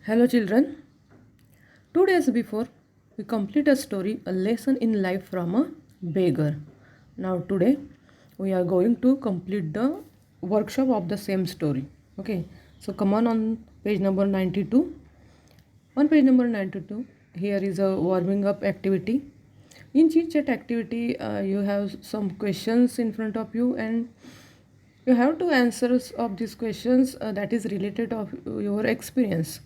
Hello, children. 2 days before, we complete a story, a lesson in life from a beggar. Now, today, we are going to complete the workshop of the same story. Okay, so come on page number 92. On page number 92, here is a warming up activity. In chit chat activity, you have some questions in front of you, and you have to answer of these questions that is related of your experience.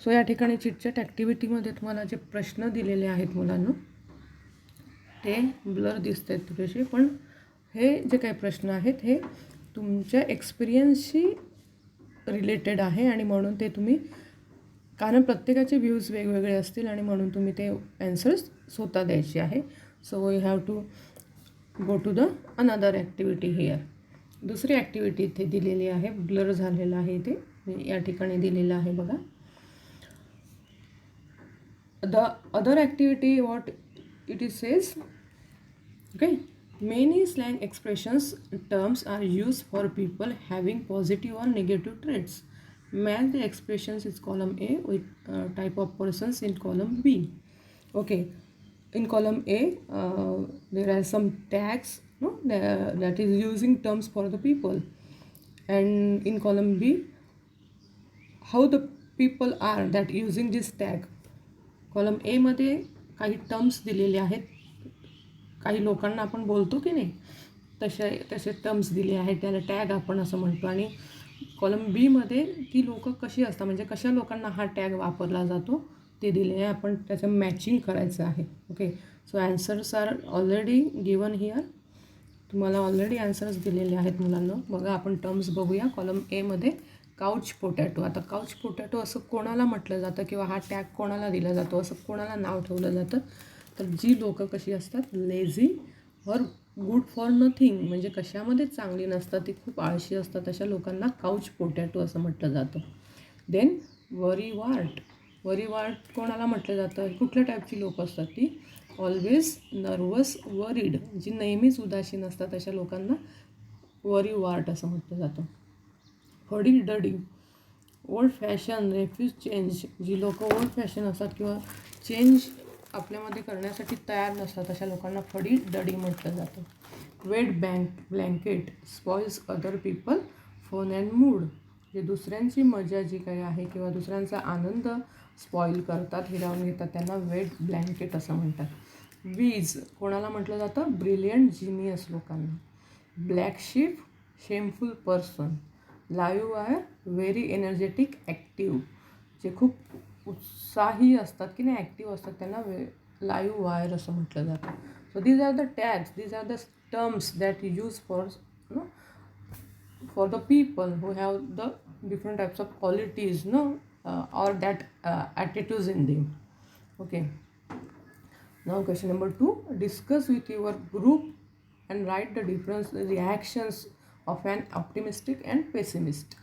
So या ठिकाणी chitchat ॲक्टिव्हिटीमध्ये तुम्हाला जे प्रश्न दिलेले आहेत मुलांना ते blur दिसत आहेत थोडेसे, पण हे जे काही प्रश्न आहेत हे तुमच्या एक्सपिरियन्सशी रिलेटेड आहे आणि म्हणून ते तुम्ही, कारण प्रत्येकाचे व्ह्यूज वेगवेगळे असतील आणि म्हणून तुम्ही ते ॲन्सर्स स्वतः द्यायचे आहे. So you have to go to the another activity here. दुसरी ॲक्टिव्हिटी इथे दिलेली आहे, ब्लर झालेलं आहे ते या ठिकाणी दिलेलं आहे बघा. The other activity, what it is says, okay, many slang expressions terms are used for people having positive or negative traits. Match the expressions is column A with type of persons in column B. Okay, in column A there are some tags, no, that is using terms for the people, and in column B how the people are that using this tag. Column एमध्ये काही terms दिलेले आहेत, काही लोकांना आपण बोलतो की नाही तसे टर्म्स दिले आहेत, त्याला टॅग आपण असं म्हणतो. आणि कॉलम बीमध्ये ती लोकं कशी असतात, म्हणजे कशा लोकांना हा टॅग वापरला जातो ते दिले आहे, आपण त्याचं मॅचिंग करायचं आहे. Okay, so answers are already given here. तुम्हाला ऑलरेडी ॲन्सर्स दिलेले आहेत मुलांना. बघा आपण टर्म्स बघूया. कॉलम एमध्ये काउच पोटॅटो. आता काउच पोटॅटो असं कोणाला म्हटलं जातं किंवा हा टॅग कोणाला दिला जातो, असं कोणाला नाव ठेवलं जातं, तर जी लोकं कशी असतात, लेझी और गुड फॉर नथिंग, म्हणजे कशामध्ये चांगली नसतात, ती खूप आळशी असतात, अशा लोकांना काउच पोटॅटो असं म्हटलं जातं. देन वरीवार्ट. वरीवार्ट कोणाला म्हटलं जातं, कुठल्या टाईपची लोकं असतात ती, ऑलवेज नर्वस वरीड, जी नेहमीच उदासीन असतात, अशा लोकांना वरीवार्ट असं म्हटलं जातं. फडी डडी, ओल्ड फॅशन, रेफ्यूज चेंज, जी लोकं ओल्ड फॅशन असतात किंवा चेंज आपल्यामध्ये करण्यासाठी तयार नसतात, अशा लोकांना फडी डडी म्हटलं जातं. Wet blanket, spoils other people fun and mood, जे दुसऱ्यांची मजा जी काही आहे किंवा दुसऱ्यांचा आनंद स्पॉईल करतात, हिरावून घेतात, त्यांना वेट ब्लँकेट असं म्हणतात. वीज कोणाला म्हटलं जातं, ब्रिलियंट जिनियस लोकांना. Black ship, shameful person. Live wire, very energetic active, जे खूप उत्साही असतात की नाही, ॲक्टिव्ह असतात, त्यांना लाईव्ह वायर असं म्हटलं जातं. So these are the tags, these are the terms that use for the people who have the different types of qualities, or that attitudes in them. Okay, now question number 2, discuss with your group and write the different reactions of an optimistic and pessimist.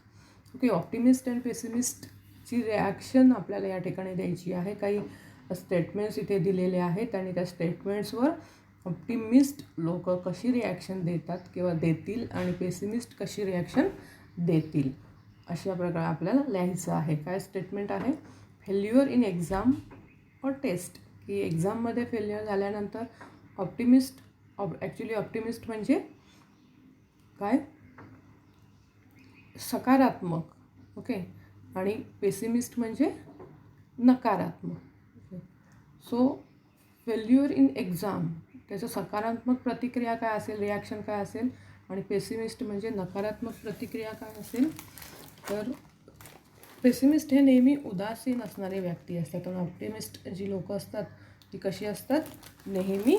Okay, optimist and पेसिमिस्टची reaction आपल्याला या ठिकाणी द्यायची आहे. काही statements इथे दिलेले आहेत आणि त्या स्टेटमेंट्सवर ऑप्टिमिस्ट लोक कशी रिॲक्शन देतात किंवा देतील आणि पेसिमिस्ट कशी रिॲक्शन देतील, अशा प्रकारे आपल्याला लिहायचं आहे. काय स्टेटमेंट आहे, फेल्युअर इन एक्झाम और टेस्ट, की एक्झाममध्ये फेल्युअर झाल्यानंतर ॲक्च्युली ऑप्टिमिस्ट म्हणजे काय, सकारात्मक. ओके, आणि पेसिमिस्ट म्हणजे नकारात्मक. Okay, so failure in exam, त्याचं सकारात्मक प्रतिक्रिया काय असेल, रिॲक्शन काय असेल, आणि पेसिमिस्ट म्हणजे नकारात्मक प्रतिक्रिया काय असेल. तर पेसिमिस्ट हे नेहमी उदासीन असणारे व्यक्ती असतात आणि ऑप्टिमिस्ट जी लोकं असतात ती कशी असतात, नेहमी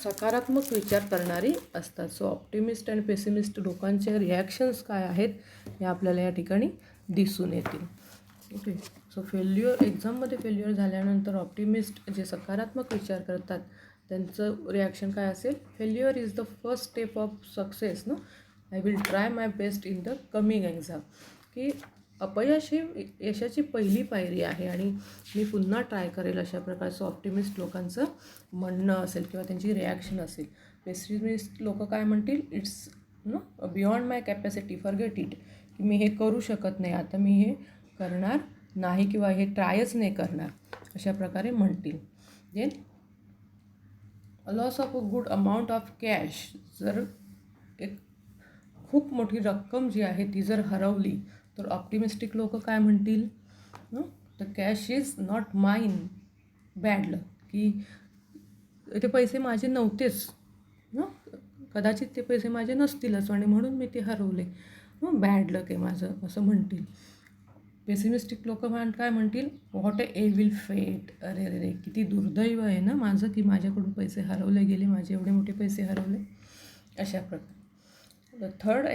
सकारात्मक विचार करणारी असतात. सो ऑप्टिमिस्ट आणि पेसिमिस्ट लोकांचे रिॲक्शन्स काय आहेत हे आपल्याला या ठिकाणी दिसून येतील. ओके, सो एक्झाममध्ये फेल्युअर झाल्यानंतर ऑप्टिमिस्ट जे सकारात्मक विचार करतात त्यांचं रिॲक्शन काय असेल, failure is the first step of success, I will try my best in the coming exam, की अपयश हे यशाची पहिली पायरी आहे आणि मी पुन्हा ट्राय करेल, अशा प्रकारचं ऑप्टिमिस्ट लोकांचं म्हणणं असेल किंवा त्यांची रिॲक्शन असेल. पेसिमिस्ट लोक काय म्हणतील, it's beyond my capacity, forget it, की मी हे करू शकत नाही, आता मी हे करणार नाही किंवा हे ट्रायच नाही करणार अशा प्रकारे म्हणतील. Then loss of a good amount of cash, जर एक खूप मोठी रक्कम जी आहे ती जर हरवली तर ऑप्टिमिस्टिक लोक काय म्हणतील, the cash is not mine, bad luck, की ते पैसे माझे नव्हतेच, कदाचित ते पैसे माझे नसतीलच आणि म्हणून मी ते हरवले, बॅड लक आहे माझं, असं म्हणतील. पेसिमिस्टिक लोक काय म्हणतील, व्हॉट ए विल फेट, अरे अरे रे किती दुर्दैव आहे ना माझं की माझ्याकडून पैसे हरवले गेले, माझे एवढे मोठे पैसे हरवले, अशा प्रकारे. The third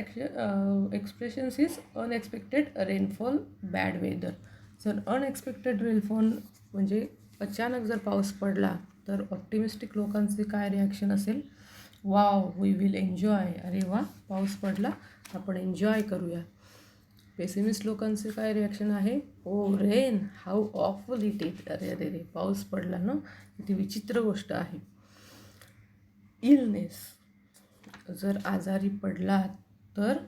expressions is unexpected rainfall, bad weather. जर अनएक्सपेक्टेड रेनफॉल म्हणजे अचानक जर पाऊस पडला तर ऑप्टिमिस्टिक लोकांचे काय रिॲक्शन असेल, वाव वी विल एन्जॉय, अरे वा पाऊस पडला आपण एन्जॉय करूया. पेसिमिस्ट लोकांचे काय रिॲक्शन आहे, oh rain how awful it is, अरे अरे रे पाऊस पडला ना किती विचित्र गोष्ट आहे. इलनेस, जर आजारी पडला तर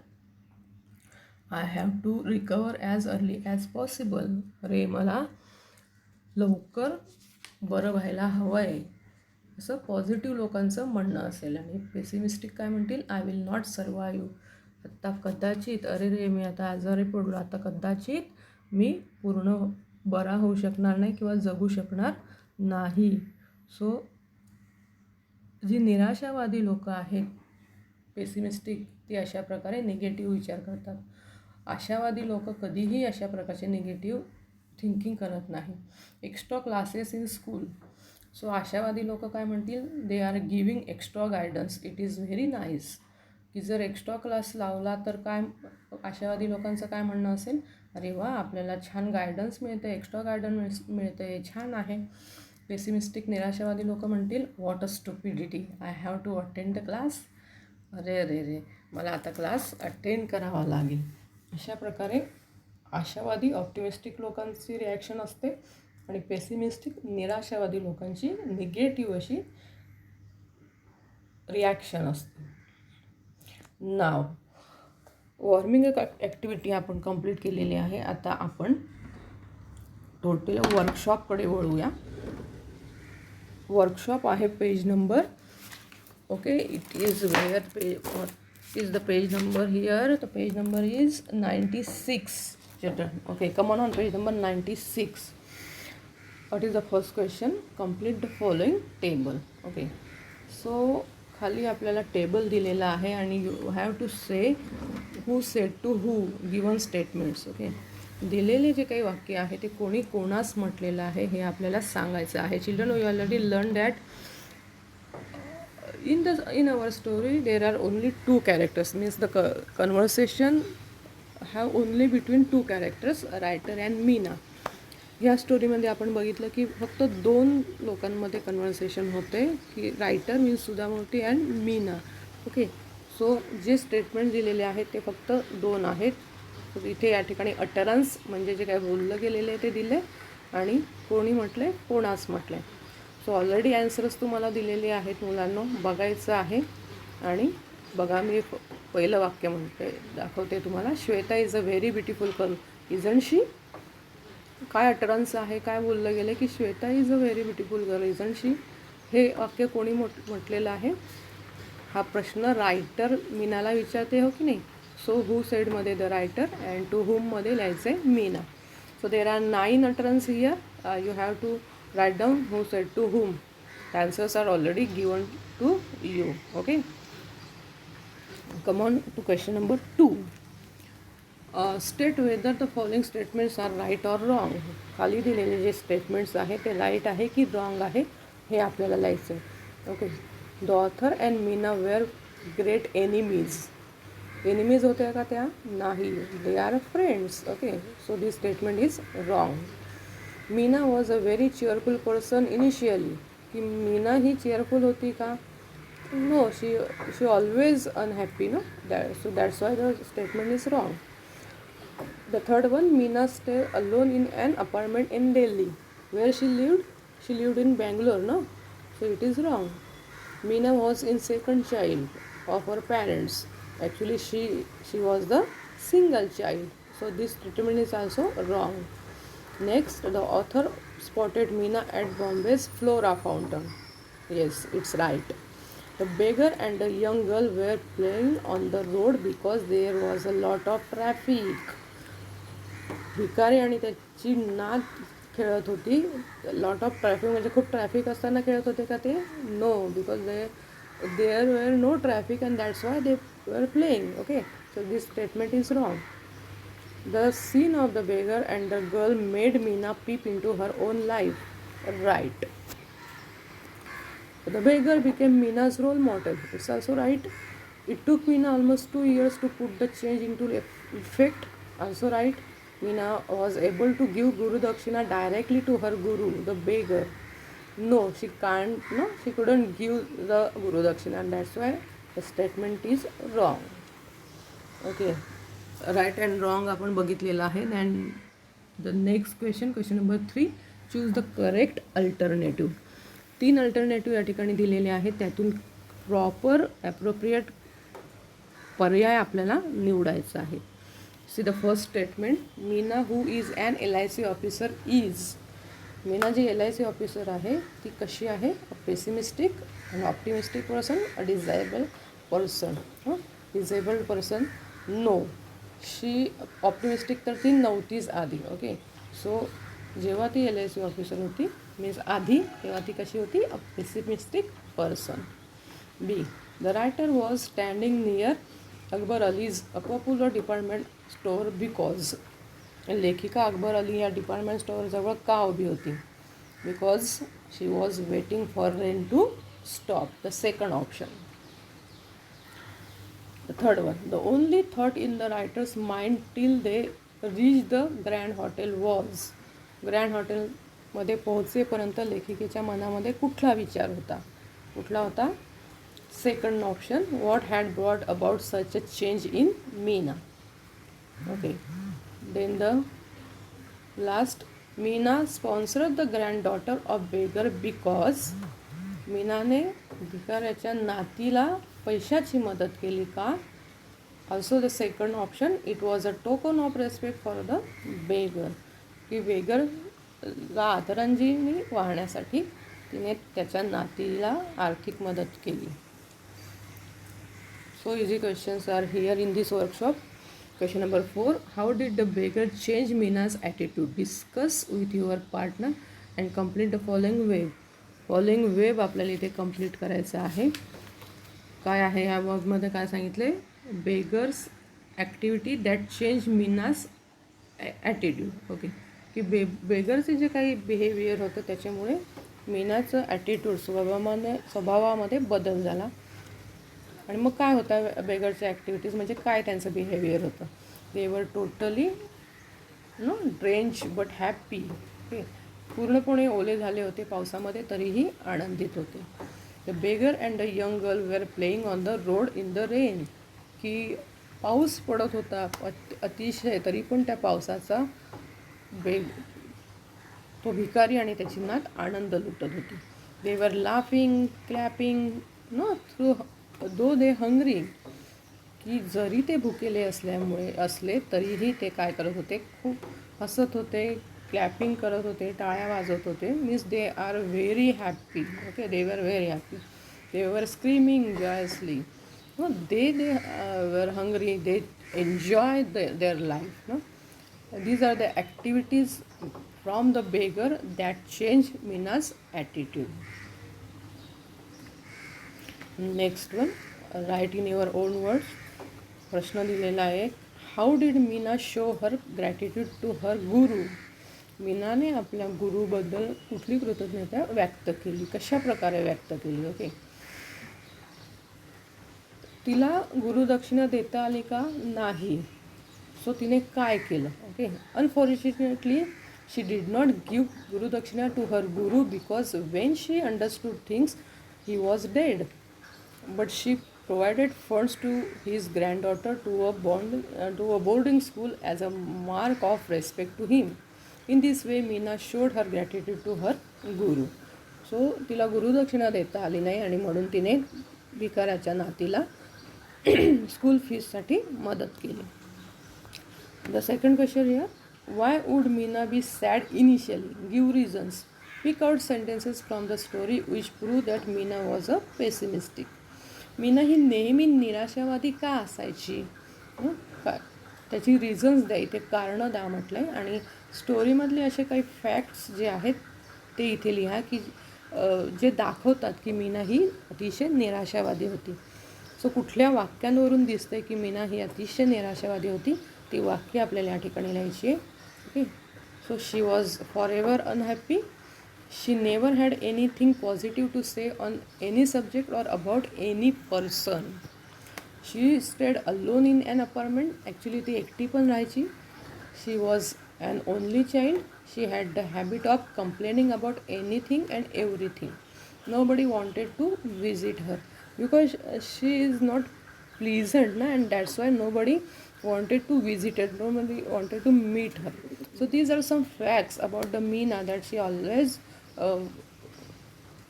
I have to recover as early as possible, अरे मला लवकर बरं व्हायला हवं आहे, असं पॉझिटिव्ह लोकांचं म्हणणं असेल. आणि पेसिमिस्टिक काय म्हणतील, आय विल नॉट सर्वाईव्ह, आत्ता कदाचित, अरे रे मी आता आजारी पडलो, आता कदाचित मी पूर्ण बरा होऊ शकणार नाही किंवा जगू शकणार नाही. सो जी निराशावादी लोकं आहेत पेसिमिस्टिक, ती अशा प्रकारे निगेटिव्ह विचार करतात. आशावादी लोक कधीही अशा प्रकारचे निगेटिव्ह थिंकिंग करत नाही. Extra classes in school, so आशावादी लोक काय म्हणतील, they are giving extra guidance, it is very nice, की जर एक्स्ट्रा क्लास लावला तर काय आशावादी लोकांचं काय म्हणणं असेल, अरे वा आपल्याला छान गायडन्स मिळतं, एक्स्ट्रा गायडन्स मिळतं, हे छान आहे. पेसिमिस्टिक निराशावादी लोक म्हणतील, what a stupidity, I have to attend the class, अरे अरे रे मला आता क्लास अटेंड करावा लागेल. अशा प्रकारे आशावादी ऑप्टिमिस्टिक लोकांची रिॲक्शन असते आणि पेसिमिस्टिक निराशावादी लोकांची निगेटिव्ह अशी रिॲक्शन असते. नाव वॉर्मिंग ॲक्टिव्हिटी आपण कंप्लीट केलेली आहे. आता आपण टोटल वर्कशॉपकडे वळूया. वर्कशॉप आहे page number, okay, it is where page is the page number here, the page number is 96 children. Okay, come on page number 96. What is the first question? Complete the following table. Okay, so खाली आपल्याला table दिलेला आहे आणि you have to say who said to who given statements. Okay, दिलेले जे काही वाक्य आहे ते कोणी कोणास म्हटलेलं आहे हे आपल्याला सांगायचं आहे. Children, we already learn that in our story there are only two characters, means the conversation have only between two characters, writer and Meena. ह्या स्टोरीमध्ये आपण बघितलं की फक्त दोन लोकांमध्ये कन्व्हर्सेशन होते, की writer means Sudha Murty and Meena. Okay, so जे स्टेटमेंट दिलेले आहेत ते फक्त दोन आहेत. तर इथे या ठिकाणी अटरन्स म्हणजे जे काय बोललं गेलेलं आहे ते दिले आणि कोणी म्हटले कोणास म्हटले. सो ऑलरेडी ॲन्सर्स तुम्हाला दिलेले आहेत मुलांनो, बघायचं आहे. आणि बघा मी पहिलं वाक्य म्हणते दाखवते तुम्हाला. Shweta is a very beautiful girl, isn't she. काय अटरन्स आहे, काय बोललं गेलं की Shweta is a very beautiful girl isn't she. हे वाक्य कोणी म्हटलेलं आहे, हा प्रश्न रायटर मीनाला विचारते, हो की नाही. सो हू सेडमध्ये द रायटर अँड टू हुममध्ये लिहायचं आहे Meena. So there are 9 utterance here, you have to write down who said to whom. The answers are already given to you. Okay, come on to question number 2. State whether the following statements are right or wrong. खाली दिलेले जे statements आहे ते right आहे की wrong आहे हे आपल्याला लिहायचं आहे. Okay, the author and Meena were great enemies. Enemies होत्या का त्या, नाही, they are friends. Okay, so this statement is wrong. Meena was a very cheerful person initially, की मीना ही चेअरफुल होती का, no, she always unhappy, no, so that's why the statement is wrong. The third one, Meena stay alone in an apartment in Delhi, where she lived in Bangalore, no, so it is wrong. Meena was in second child of her parents, actually she was the single child, So this statement is also wrong. Next, the author spotted Meena at Bombay's Flora fountain. Yes, it's right. The beggar and the young girl were playing on the road because there was a lot of traffic. भिकारी आणि त्याची नात खेळत होती. Lot of traffic म्हणजे खूप traffic असताना खेळत होते का ते? No, because there were no traffic and that's why they were playing. Okay, so this statement is wrong. The scene of the beggar and the girl made Meena peep into her own life. Right. The beggar became Meena's role model. It's also right. It took Meena almost 2 years to put the change into effect. Also right. Meena was able to give Guru Dakshina directly to her Guru, the beggar. No, she can't. No, she couldn't give the Guru Dakshina, and that's why the statement is wrong. Okay. Right and wrong आपण बघितलेलं आहे. And the next question number 3, choose the correct alternative. 3 alternative या ठिकाणी दिलेले आहेत, त्यातून proper appropriate पर्याय आपल्याला निवडायचा आहे. See the first statement, Meena who is an LIC officer is. Meena जी LIC ऑफिसर आहे ती कशी आहे? A pessimistic and optimistic person, a disable person. Disabled person, no. She optimistic तर ती नव्हतीच आधी. ओके, सो जेव्हा ती LIC ऑफिसर होती मीन्स आधी, तेव्हा ती कशी होती? A pessimistic person. B, the writer was standing near Akbar Ali's a popular department store because. लेखिका अकबर अली या डिपार्टमेंट स्टोअरजवळ का उभी होती? Because she was waiting for rain to stop. The second option. The third one, the only thought in the writer's mind till they reached the Grand Hotel was. Grand हॉटेलमध्ये पोहोचेपर्यंत लेखिकेच्या मनामध्ये कुठला विचार होता? कुठला होता? Second option, what had brought about such a change in Meena. Okay, then the last, Meena sponsored the grand daughter of beggar because. मीनाने भिकाऱ्याच्या नातीला पैशाची मदत केली का? Also the second option, it was a token of respect for the beggar. की बेगरला आदरांजली वाहण्यासाठी तिने त्याच्या नातीला आर्थिक मदत केली. So easy questions are here in this workshop. Question number 4, how did the beggar change Meena's attitude? Discuss with your partner and complete the following web. Following web आपल्याला इथे कंप्लीट करायचं आहे. काय आहे या वर्कमध्ये? काय सांगितले? Beggar's activity that change Meena's attitude. Okay, की बेगरचे जे काही बिहेवियर होतं त्याच्यामुळे मीनाचं ॲटिट्यूड, स्वभावामध्ये बदल झाला. आणि मग काय होतं बेगरच्या ॲक्टिव्हिटीज म्हणजे काय त्यांचं बिहेवियर होतं? They were totally drench but happy. Okay, पूर्णपणे ओले झाले होते पावसामध्ये तरीही आनंदित होते. The beggar and the young girl were playing on the road in the rain. की पाऊस पडत होता अतिशय, तरी पण त्या पावसाचा तो भिकारी आणि त्याची नात आनंद लुटत होती. They were laughing, clapping though they दे हंग्री. की जरी ते भुकेले असले तरीही ते काय करत होते? खूप हसत होते, क्लॅपिंग करत होते, टाळ्या वाजवत होते. Means they are very happy. Okay, they were very happy. They were screaming joyously. They were hungry. They enjoy their life. These are the activities from the beggar that change Mina's attitude. Next one, write in your own words. प्रश्न दिलेला आहे, how did Meena show her gratitude to her guru. मीनाने आपल्या गुरुबद्दल कुठली कृतज्ञता व्यक्त केली? कशा प्रकारे व्यक्त केली? ओके, तिला गुरुदक्षिणा देता आली का? नाही. सो तिने काय केलं? Okay, unfortunately she did not give gurudakshina to her guru because when she understood things he was dead. But she provided funds to his granddaughter to a boarding school as a mark of respect to him. In this way, Meena showed her gratitude to her guru. So, तिला गुरुदक्षिणा देता आली नाही आणि म्हणून तिने भिकाऱ्याच्या नातीला school फीससाठी मदत केली. The second question here, why would Meena be sad initially? Give reasons. Pick out sentences from the story which prove that Meena was a pessimistic. Meena ही नेहमी निराशावादी का असायची? का त्याची रिझन्स द्या, इथे कारणं द्या म्हटलं आहे. आणि स्टोरीमधले असे काही फॅक्ट्स जे आहेत ते इथे लिहा की जे दाखवतात की मीना ही अतिशय निराशावादी होती. सो कुठल्या वाक्यांवरून दिसतंय की मीना ही अतिशय निराशावादी होती, ती वाक्य आपल्याला या ठिकाणी लिहायची आहे. Okay. So she was for ever unhappy. She never had anything positive to say on any subject or about any person. She stayed alone in an apartment. Actually ती एकटी पण राहायची. She was an only child. She had the habit of complaining about anything and everything. Nobody wanted to visit her because she is not pleasant na, and that's why nobody wanted to visit her. Nobody wanted to meet her. So these are some facts about the Meena, that she always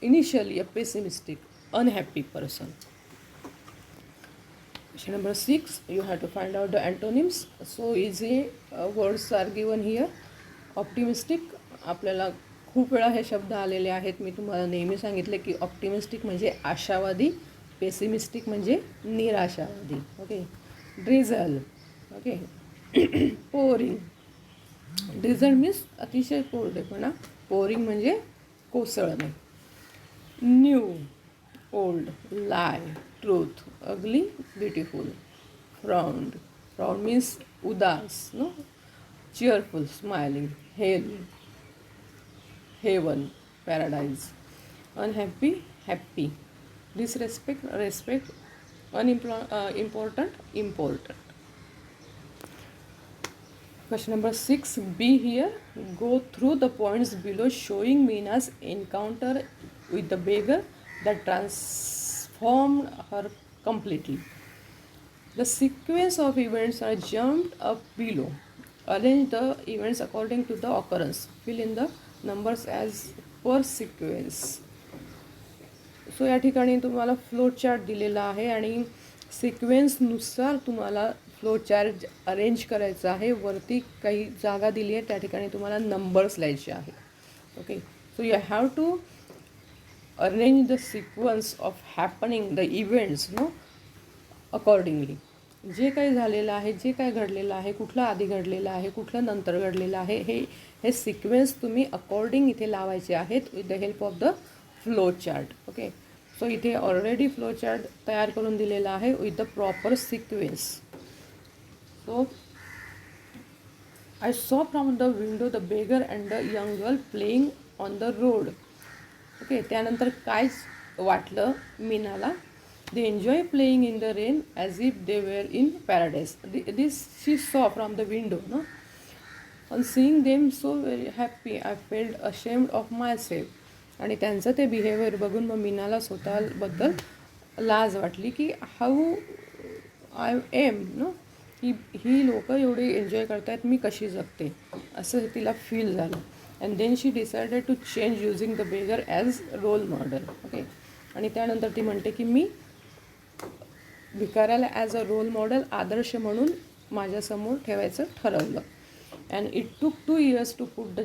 initially a pessimistic, unhappy person. Question number 6, you have to find out the antonyms. So easy words are given here. Optimistic, आपल्याला खूप वेळा हे शब्द आलेले आहेत. मी तुम्हाला नेहमी सांगितले की ऑप्टिमिस्टिक म्हणजे आशावादी, पेसिमिस्टिक म्हणजे निराशावादी. Okay. Drizzle. Okay. Pouring. Drizzle means अतिशय कोरडेपणा. पोरिंग म्हणजे कोसळणे. न्यू, ओल्ड, लाय, ट्रूथ, अगली, ब्युटिफुल. फ्राउंड. फ्राउंड मीन्स उदास, no. cheerful, smiling. Hell, heaven, paradise. Unhappy, happy. Disrespect, respect. Important, important. Question number 6, B here. Go through the points below showing Meena's encounter with the beggar that transformed her completely. The sequence of events are jumped up below. Arrange the events according to the occurrence. Fill in the numbers as per sequence. So या ठिकाणी तुम्हाला flow chart दिलेला आहे आणि सिक्वेन्सनुसार तुम्हाला flow chart arrange करायचा आहे. वरती काही जागा दिली आहे, त्या ठिकाणी तुम्हाला नंबर्स लिहायचे आहेत. Okay. So you have to arrange the sequence of happening the events, no, accordingly. जे काही झालेलं आहे, जे काय घडलेलं आहे, कुठलं आधी घडलेलं आहे, कुठलं नंतर घडलेलं आहे, हे सिक्वेन्स तुम्ही अकॉर्डिंग इथे लावायचे आहेत with the help of the flow chart. Okay. So इथे ऑलरेडी फ्लो चार्ट तयार करून दिलेला आहे with the proper sequence. So I saw from the window the beggar and the young girl playing on the road. Okay. त्यानंतर काय वाटलं मीनाला? They enjoy playing in the rain as if they were in paradise. This she saw from the window, no? On seeing them so very happy, I felt ashamed of myself. आणि त्यांचं ते behaviour बघून मग मीनाला स्वतःबद्दल लाज वाटली की हाऊ आय एम, नो, ही लोक एवढे एन्जॉय करतायत, मी कशी जगते, असं तिला फील झालं. And then she decided to change using the beggar as role model. Okay. आणि त्यानंतर ती म्हणते की मी भिकाऱ्याला ॲज अ रोल मॉडेल, आदर्श म्हणून माझ्यासमोर ठेवायचं ठरवलं. And it took 2 years to put the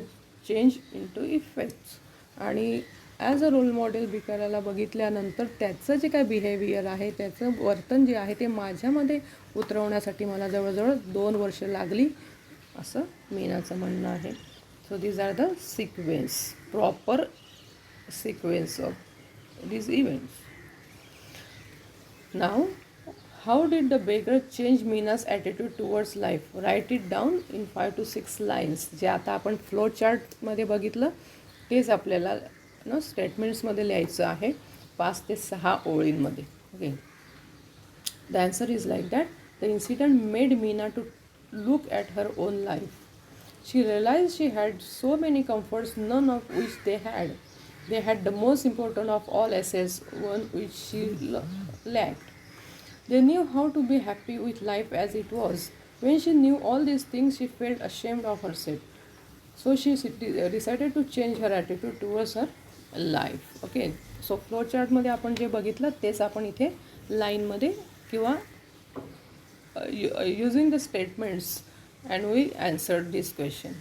change in to effects. आणि ॲज अ रोल मॉडेल भिकाऱ्याला बघितल्यानंतर त्याचं जे काय बिहेवियर आहे, त्याचं वर्तन जे आहे ते माझ्यामध्ये उतरवण्यासाठी मला जवळजवळ 2 वर्ष लागली, असं मीनाचं म्हणणं आहे. So these are the sequence, proper sequence of these events. Now, how did the beggar change Meena's attitude towards life? Write it down in 5 to 6 lines. जे आता आपण फ्लो चार्टमध्ये बघितलं तेच आपल्याला स्टेटमेंट्समध्ये लिहायचं आहे 5 ते 6 ओळींमध्ये. Okay. The answer is like that. The incident made Meena to look at her own life. She realize she had so many comforts, none of which they had. They had the most important of all assets, one which she lacked. They knew how to be happy with life as it was. When she knew all these things, she felt ashamed of herself. So she decided to change her attitude towards her life. Okay. So flow chart मध्ये आपण जे बघितलं तेच आपण इथे लाईनमध्ये किंवा using the statements and we answered this question.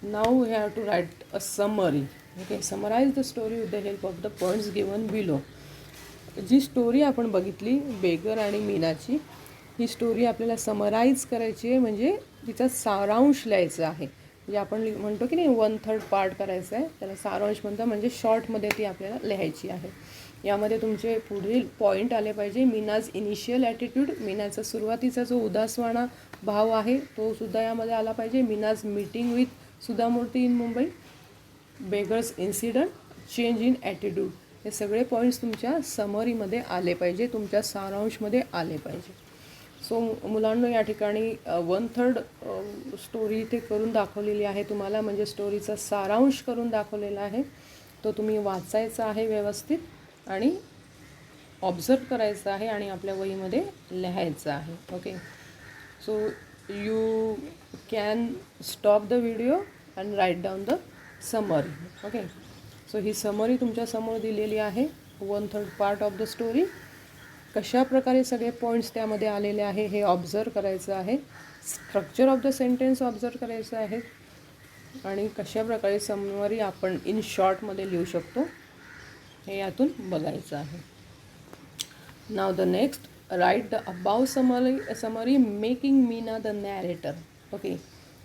Now we have to write a summary. Okay, summarize the story with the help of the points given below. जी स्टोरी आपण बघितली बेगर आणि मीनाची, ही स्टोरी आपल्याला समराईज करायची आहे, म्हणजे तिचा सारांश लिहायचा आहे. म्हणजे आपण म्हणतो की नाही 1/3 पार्ट करायचं आहे, त्याला सारांश म्हणतात. म्हणजे शॉर्टमध्ये ती आपल्याला लिहायची आहे. यामध्ये तुमचे पुढील पॉईंट आले पाहिजे. मीनाज इनिशियल ॲटिट्यूड, मीनाचा सुरुवातीचा जो उदासवाणा भाव आहे तो सुद्धा यामध्ये आला पाहिजे. मीनाज मीटिंग विथ सुधा मूर्ती in Mumbai, beggars incident, change in attitude, हे सगळे पॉईंट्स तुमच्या समरीमध्ये आले पाहिजे, तुमच्या सारांशमध्ये आले पाहिजे. सो मुलांनो, या ठिकाणी 1/3 स्टोरी इथे करून दाखवलेली आहे तुम्हाला, म्हणजे स्टोरीचा सारांश करून दाखवलेला आहे. तो तुम्ही वाचायचा आहे व्यवस्थित आणि ऑब्झर्व करायचा आहे आणि आपल्या वहीमध्ये लिहायचं आहे. Okay, so you can stop the video and write down the summary. Okay, so ही समरी तुमच्यासमोर दिलेली आहे. 1/3 पार्ट ऑफ द स्टोरी. कशा प्रकारे सगळे पॉईंट्स त्यामध्ये आलेले आहे हे ऑब्झर्व करायचं आहे. Structure of the sentence observe करायचं आहे आणि कशा प्रकारे समरी आपण इन शॉर्टमध्ये लिहू शकतो हे यातून बघायचं आहे. Now the next, right the above summary making Meena the narrator. Okay,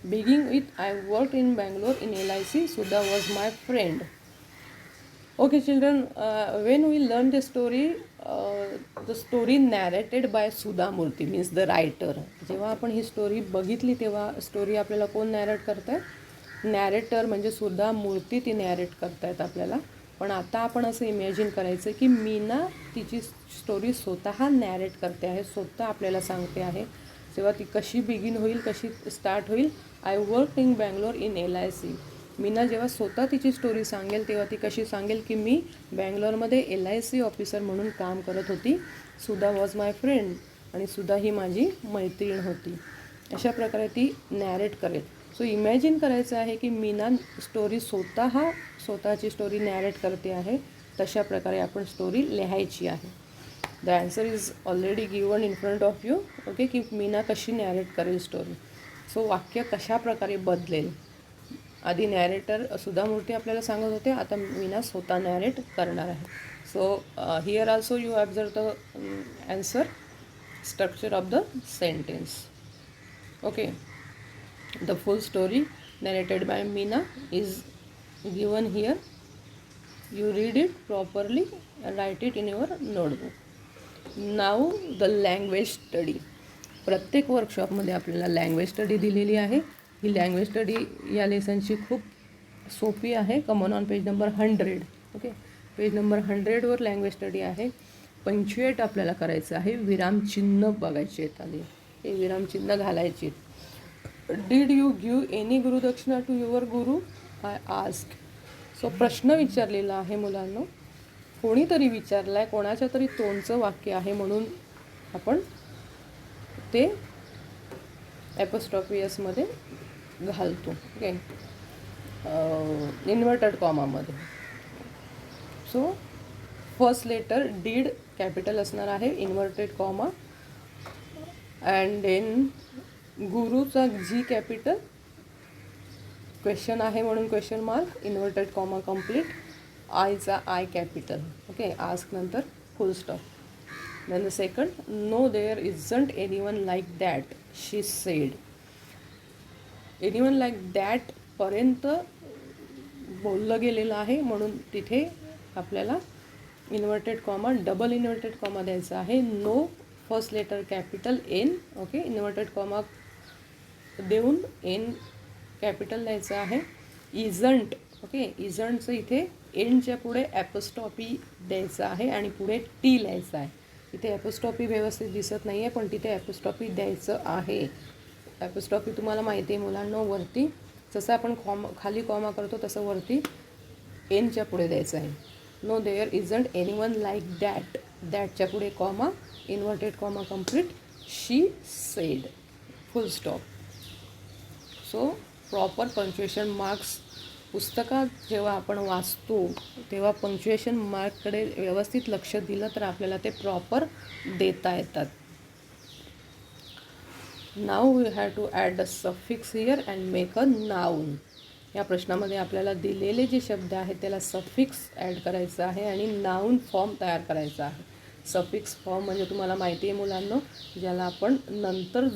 beginning with I work in Bangalore in LIC, Sudha was my friend. Okay children, when we learn the story narrated by Sudha Murthy, means the writer. जेव्हा आपण ही story बघितली तेव्हा story आपल्याला कोण narrate करताय? Narrator म्हणजे सुधा मूर्ती ती नॅरेट करतायत आपल्याला. पण आता आपण असं इमॅजिन करायचं की मीना तिची स्टोरी स्वतः नॅरेट करते आहे, स्वतः आपल्याला सांगते आहे. तेव्हा ती कशी बिगिन होईल, कशी स्टार्ट होईल? I work in Bangalore in LIC. Meena जेव्हा स्वतः तिची स्टोरी सांगेल तेव्हा ती कशी सांगेल की मी बँगलोरमध्ये LIC ऑफिसर म्हणून काम करत होती. सुधा वॉज माय फ्रेंड, आणि सुधा ही माझी मैत्रीण होती. अशा प्रकारे ती नॅरेट करेल. सो इमॅजिन करायचं आहे की मीना स्टोरी स्वतःची स्टोरी नॅरेट करते आहे. तशा प्रकारे आपण स्टोरी लिहायची आहे. The answer is already given in front of you. Okay, की मीना कशी नॅरेट करेल स्टोरी. सो वाक्य कशा प्रकारे बदलेल? आधी नॅरेटर सुधा मूर्ती आपल्याला सांगत होते, आता मीना स्वतः नॅरेट करणार आहे. So here also you observe the answer, structure of the sentence. Okay, the full story narrated by Meena is given here. You read it properly and write it in your notebook. Now the language study. प्रत्येक वर्कशॉपमध्ये आपल्याला language study दिलेली आहे. ही language study या लेसनची खूप सोपी आहे. Come on on page number 100. Okay, page number 100वर language study आहे. पंक्च्युएट आपल्याला करायचं आहे. विरामचिन्ह बघायचे आहेत आधी, हे विरामचिन्ह घालायचे. Did you give any gurudakshina to your Guru? I ask. So प्रश्न विचारलेला आहे मुलांनो, कोणीतरी विचारलं आहे, कोणाच्या तरी तोंडचं वाक्य आहे म्हणून आपण ते ॲपोस्ट्रॉफी एसमध्ये घालतो. ओके, इन्व्हर्टेड कॉमामध्ये. So first letter did capital असणार आहे, इन्व्हर्टेड कॉमा, अँड देन गुरुचा G कॅपिटल, क्वेश्चन आहे म्हणून question mark, inverted comma complete, आयचा I कॅपिटल. ओके, आस्क नंतर full stop. Then the second, no there isn't anyone like that she said. Anyone like that पर्यंत बोललं गेलेलं आहे म्हणून तिथे आपल्याला inverted comma, double inverted comma द्यायचा आहे. No first letter capital N. Okay, inverted comma देऊन N कॅपिटल द्यायचं आहे. इजंट. ओके, इजंटचं इथे एंडच्या पुढे ॲपोस्ट्रॉफी द्यायचं आहे आणि पुढे T लिहायचं आहे. इथे ॲपोस्ट्रॉफी व्यवस्थित दिसत नाही आहे पण तिथे ॲपोस्ट्रॉफी द्यायचं आहे. ॲपोस्ट्रॉफी तुम्हाला माहिती आहे मुलांनो, वरती जसं आपण खाली कॉमा करतो तसं वरती एनच्या पुढे द्यायचं आहे. No there isn't anyone like that, दॅटच्या पुढे comma, inverted comma complete, she said, full stop. So proper punctuation marks पुस्तकात जेव्हा आपण वाचतो तेव्हा पंक्च्युएशन मार्ककडे व्यवस्थित लक्ष दिलं तर आपल्याला ते प्रॉपर देता येतात. Now we have to add the suffix here and make a noun. या प्रश्नामध्ये आपल्याला दिलेले जे शब्द आहेत त्याला सफिक्स ॲड करायचं आहे आणि नाऊन फॉर्म तयार करायचा आहे. सफिक्स फॉर्म म्हणजे तुम्हाला माहिती आहे मुलांनो, ज्याला आपण नंतर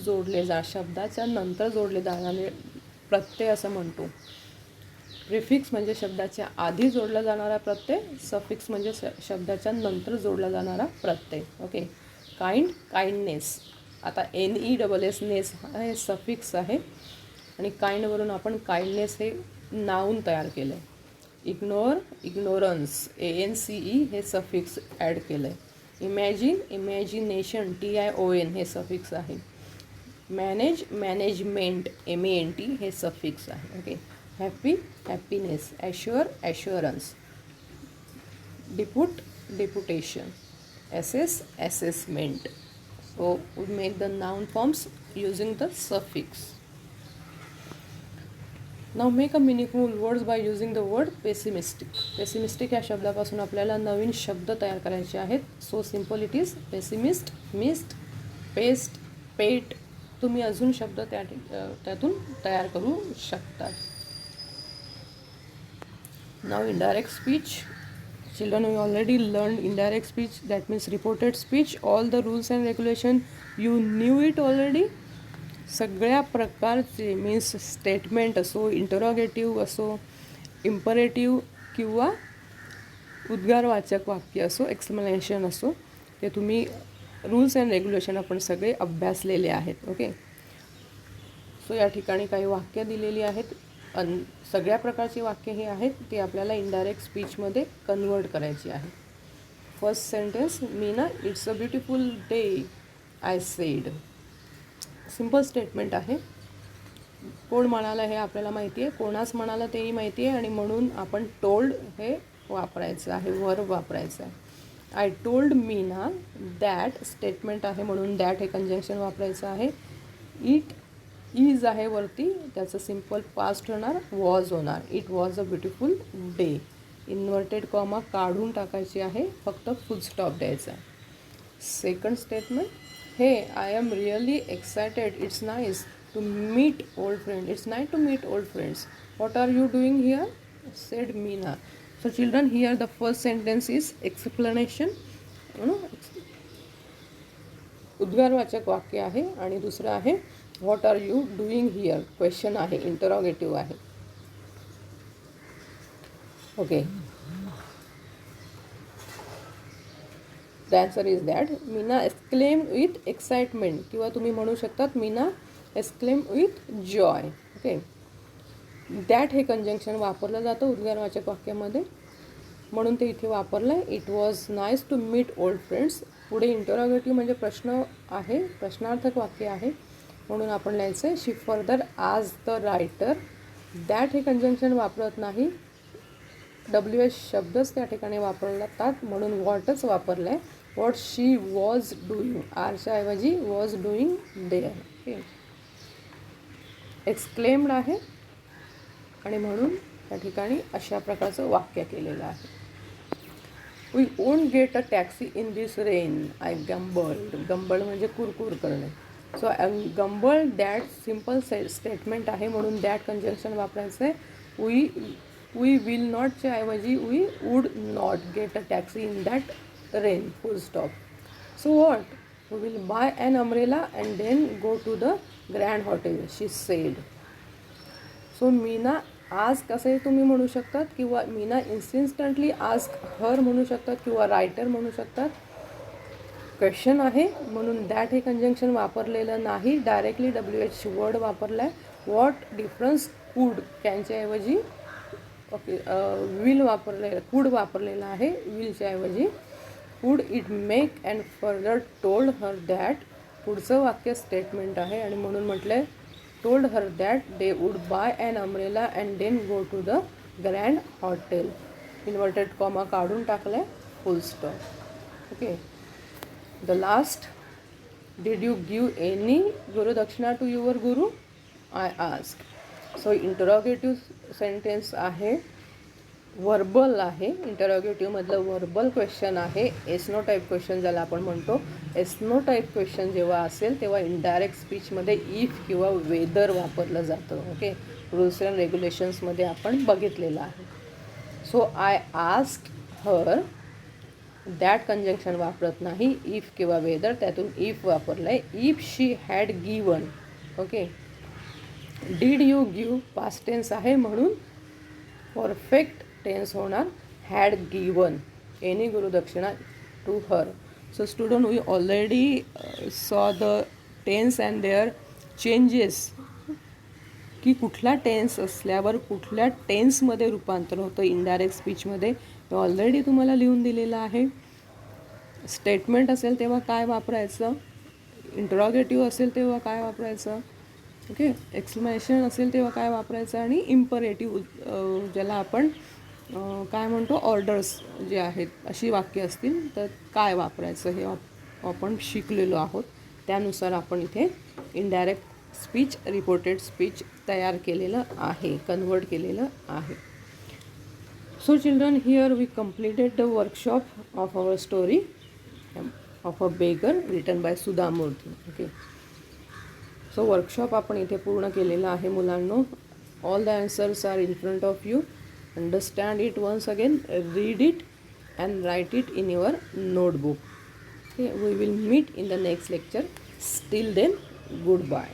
शब्दाच्या नंतर जोडले जाणारे प्रत्यय असं म्हणतो. प्रिफिक्स म्हणजे शब्दाच्या आधी जोडला जाणारा प्रत्यय, सफिक्स म्हणजे शब्दाच्या नंतर जोडला जाणारा प्रत्यय. ओके. Kind, kindness. आता NESS नेस हा हे सफिक्स आहे आणि काइंडवरून आपण काइंडनेस हे नाऊन तयार केलं आहे. इग्नोर, इग्नोरन्स, ANCE हे सफिक्स ॲड केलं आहे. इमॅजिन, इमॅजिनेशन, TION हे सफिक्स आहे. मॅनेज, मॅनेजमेंट, MENT हे सफिक्स आहे. Okay. Happy, happiness. Assure, assurance. Depute, deputation. assess, assessment. So we make the noun forms using the suffix. Now make a meaningful words by using the word pessimistic. Pessimistic या शब्दापासून आपल्याला नवीन शब्द तयार करायचे आहेत. So simple it is. pessimist, mist, paste, pet. तुम्ही अजून शब्द त्यातून तयार करू शकता. Now indirect speech. Children, we already learned indirect speech, that means reported speech. All the rules and regulation you knew it already. सगळ्या प्रकारचे मीन्स स्टेटमेंट असो, इंटरोगेटिव्ह असो, इम्परेटिव्ह किंवा उद्गारवाचक वाक्य असो, एक्सप्लेनेशन असो, ते तुम्ही रूल्स अँड रेग्युलेशन आपण सगळे अभ्यासलेले आहेत. ओके. सो या ठिकाणी काही वाक्य दिलेली आहेत. सगळ्या प्रकारची वाक्य हे आहेत ते आपल्याला इनडायरेक्ट स्पीचमध्ये कन्वर्ट करायची आहे. First sentence, Meena it's a beautiful day I said. Simple statement आहे. कोण म्हणाला हे आपल्याला माहिती आहे, कोणास म्हणाला तेही माहिती आहे आणि म्हणून आपण टोल्ड हे वापरायचं आहे, वर्ब वापरायचं आहे. I told Meena that statement आहे म्हणून दॅट हे कंजंक्शन वापरायचं आहे. इट इज आहे वरती, त्याचं सिम्पल पास्ट होणार, वॉज होणार. It was a beautiful day. Inverted comma काढून टाकायची आहे, फक्त फुल स्टॉप द्यायचा आहे. सेकंड स्टेटमेंट, हे I am really excited, it's nice to meet old friend. It's nice to meet old friends. What are you doing here, said Meena. So children, here the first sentence is explanation, उद्गारवाचक वाक्य आहे आणि दुसरं आहे what are you doing here, question आहे, interrogative आहे. Okay. The answer is that. Meena exclaim with excitement किंवा तुम्ही म्हणू शकतात Meena exclaim with joy. Okay. That हे कंजंक्शन वापरलं जातं उद्गारवाचक वाक्यामध्ये म्हणून ते इथे वापरलं आहे. It was nice to meet old friends. पुढे इंटरोगेटिव्ह म्हणजे प्रश्न आहे, प्रश्नार्थक वाक्य आहे म्हणून आपण लिहायचं आहे शी फर्दर आज द रायटर. दॅट हे कंजंक्शन वापरत नाही, WH शब्दच त्या ठिकाणी वापरला जातात म्हणून वॉटच वापरलं आहे. वॉट शी वॉज डुईंग, आरच्या ऐवजी was doing there. Okay. Exclaimed आहे आणि म्हणून त्या ठिकाणी अशा प्रकारचं वाक्य केलेलं आहे. We won't get a taxi in this rain, I grumbled. Grumbled म्हणजे कुरकुर करणे. So grumbled that simple statement आहे म्हणून दॅट कंजंक्शन वापरायचं आहे. वी विल नॉटच्या ऐवजी we would not get a taxi in that rain, full stop. So what, we will buy an umbrella and then go to the grand hotel, she said. So Meena आज कसे तुम्ही म्हणू शकतात किंवा मीना इन्स्टंटली आज हर म्हणू शकतात किंवा रायटर म्हणू शकतात. क्वेश्चन आहे म्हणून दॅट हे कंजंक्शन वापरलेलं नाही, डायरेक्टली WH वर्ड वापरला आहे. व्हॉट डिफरन्स कुड, त्यांच्या ऐवजी ओके विल वापरलेलं, कुड वापरलेलं आहे विलच्या ऐवजी. Could it make and further told her that. पुढचं वाक्य स्टेटमेंट आहे आणि म्हणून म्हटलं आहे told her that they would buy an umbrella and then go to the grand hotel. Inverted comma काढून टाकलं आहे, full stop. Okay. The last, did you give any gurudakshina to your Guru, I ask. So interrogative sentence आहे. Verbal आहे, इंटरोगेटिव्हमधलं verbal question आहे. एसनो type question ज्याला आपण म्हणतो. एसनो टाईप क्वेश्चन जेव्हा असेल तेव्हा इनडायरेक्ट स्पीचमध्ये इफ किंवा वेदर वापरलं जातं. ओके, रूल्स अँड रेग्युलेशन्समध्ये आपण बघितलेलं आहे. So I asked her, that conjunction वापरत नाही, इफ किंवा वेदर, त्यातून इफ वापरलं आहे. If she had given. Okay, did you give past tense आहे म्हणून परफेक्ट टेन्स होणार had given any gurudakshina to her. So student, we already saw the tense and their changes, की कुठला टेन्स असल्यावर कुठल्या टेन्समध्ये रूपांतर होतं इनडायरेक्ट स्पीचमध्ये, हे ऑलरेडी तुम्हाला लिहून दिलेलं आहे. स्टेटमेंट असेल तेव्हा काय वापरायचं, इंटरॉगेटिव्ह असेल तेव्हा काय वापरायचं, ओके, एक्सप्लेनेशन असेल तेव्हा काय वापरायचं, आणि इम्परेटिव्ह ज्याला आपण काय म्हणतो ऑर्डर्स जे आहेत अशी वाक्य असतील तर काय वापरायचं हे आपण शिकलेलो आहोत. त्यानुसार आपण इथे इनडायरेक्ट स्पीच, रिपोर्टेड स्पीच तयार केलेलं आहे, कन्वर्ट केलेलं आहे. So children, here we completed the workshop of our story of a beggar written by Sudha Murthy. Okay, so workshop आपण इथे पूर्ण केलेलं आहे मुलांनो. All the answers are in front of you. Understand it once again, read it and write it in your notebook. Okay, we will meet in the next lecture. Till then, goodbye.